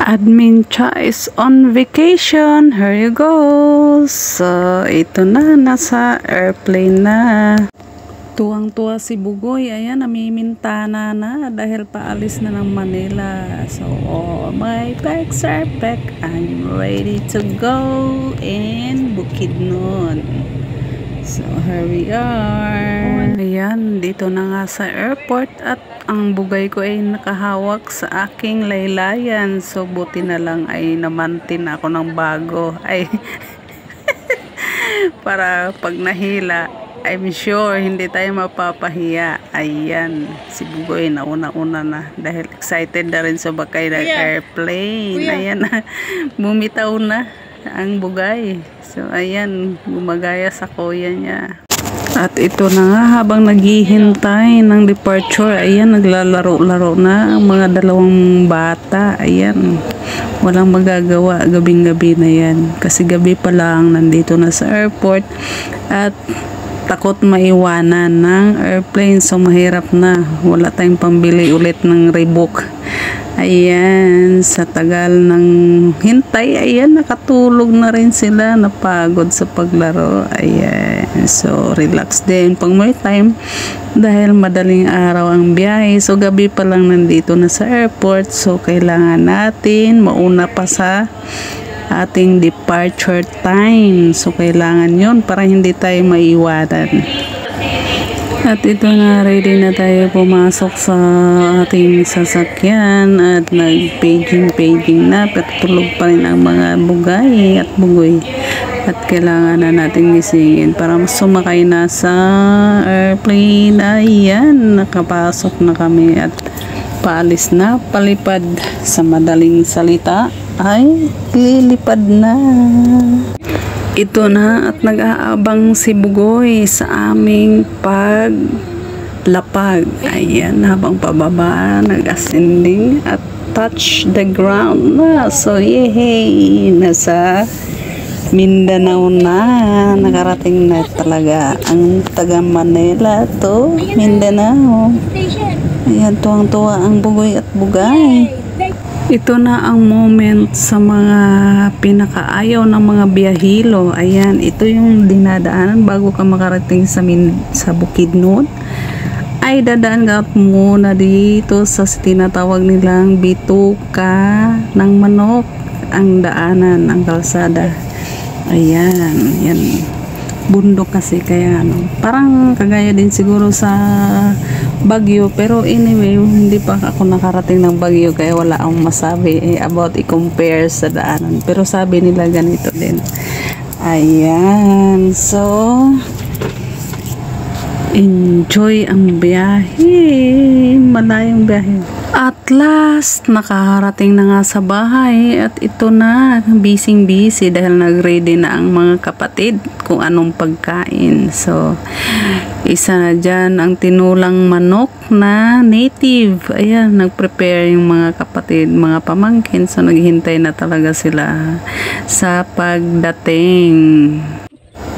Admin Cha is on vacation. Here you go. So, ito na. Nasa airplane na. Tuwang-tuwa si Bugoy. Ayan, namimintana na dahil paalis na ng Manila. So, all my bags are packed. I'm ready to go in Bukidnon. So, here we are. Ayan, dito na nga sa airport at ang bugay ko ay nakahawak sa aking laylayan. So, buti na lang ay namantin ako ng bago. Ay, para pag nahila, I'm sure hindi tayo mapapahiya. Ayan, si Bugoy nauna-una na dahil excited na rin sa bakay ng airplane. Ayan na, bumitaw na ang bugay. So, ayan, gumagaya sa kuya niya. At ito na nga, habang naghihintay ng departure, ayan, naglalaro-laro na ang mga dalawang bata. Ayan, walang magagawa, gabing-gabi na yan. Kasi gabi pa lang, nandito na sa airport. At takot maiwanan ng airplane, so mahirap na. Wala tayong pambili ulit ng Reebok. Ayan, sa tagal ng hintay, ayan, nakatulog na rin sila, napagod sa paglaro. Ayan, so relax din pag may time dahil madaling araw ang biyahe. So gabi pa lang nandito na sa airport, so kailangan natin mauna pa sa ating departure time. So kailangan yon para hindi tayo maiwanan. At ito na, ready na tayo pumasok sa ating sasakyan at nag-paging na, pero tulog pa rin ang mga bugay at bugoy. At kailangan na natin gisingin para sumakay na sa airplane. Ayan, nakapasok na kami at paalis na, palipad. Sa madaling salita ay lilipad na. Ito na at nag-aabang si Bugoy sa aming paglapag. Ayan, habang pababa, nag-ascending at touch the ground na. So, yay! Nasa Mindanao na. Nakarating na talaga ang taga Manila to Mindanao. Ayan, tuwang-tuwa ang Bugoy at Bugay. Ito na ang moment sa mga pinakaayaw ng mga biyahilo. Ayan, ito yung dinadaanan bago ka makarating sa Bukidnon. Ay, dadaan ka muna dito sa tinatawag nilang bituka ng manok. Ang daanan, ang kalsada. Ayan, yan. Bundok kasi kaya ano. Parang kagaya din siguro sa Baguio, pero anyway, hindi pa ako nakarating ng Baguio kaya wala akong masabi about i-compare sa daanan. Pero sabi nila ganito din. Ayan, so enjoy ang biyahe, malayong biyahe. At last, nakaharating na nga sa bahay at ito na, busy dahil nag-ready na ang mga kapatid kung anong pagkain. So, isa na dyan ang tinulang manok na native. Ayan, nag-prepare yung mga kapatid, mga pamangkin. So, naghihintay na talaga sila sa pagdating.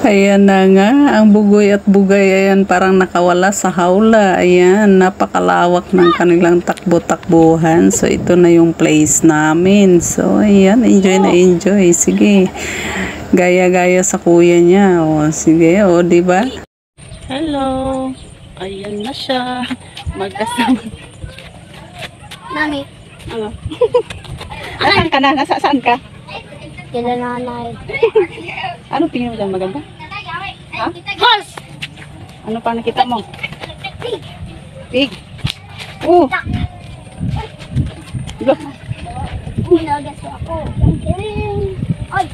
Ayan na nga, ang Bugoy at Bugay, ayan, parang nakawala sa hawla. Ayan, napakalawak ng kanilang takbo-takbuhan. So, ito na yung place namin. So, ayan, enjoy na enjoy. Sige, gaya-gaya sa kuya niya. O, sige, o, diba? Hello! Ayan na siya. Magkasama. Mami. Ano? Saan ka na? Nasaan ka? Kila nanay. Ano tingin mo dyan? Maganda? Ha? Horse! Ano pa nakita mo? Pig. Oh! Look. Pinagas ako. Ay!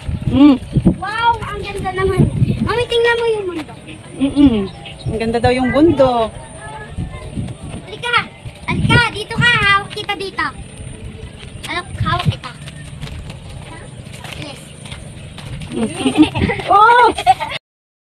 Wow! Ang ganda naman. Mami, tingnan mo yung mundo. Ang ganda daw yung bundok. Halika! Halika! Dito ka! Hawak kita dito. Hawak kita. Yes. Oh!